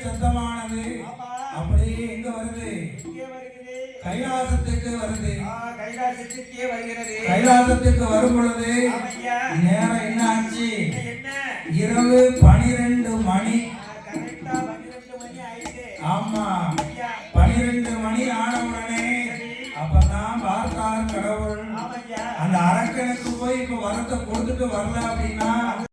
சத்தமானது அப்படியே எங்க வருது? கைலாசத்துக்கு வருது. கைலாசத்துக்கே வருகிறது. கைலாசத்துக்கு வரும் பொழுது நேரம் என்ன ஆச்சு? இரவு 12 மணி. ஆமா, 12 மணி ஆனவுடனே அப்பதான் பார்த்தார் கடவுள். அந்த அரக்கனுக்கு போய் இப்ப வரத்தை கொடுத்துட்டு வரல அப்படின்னா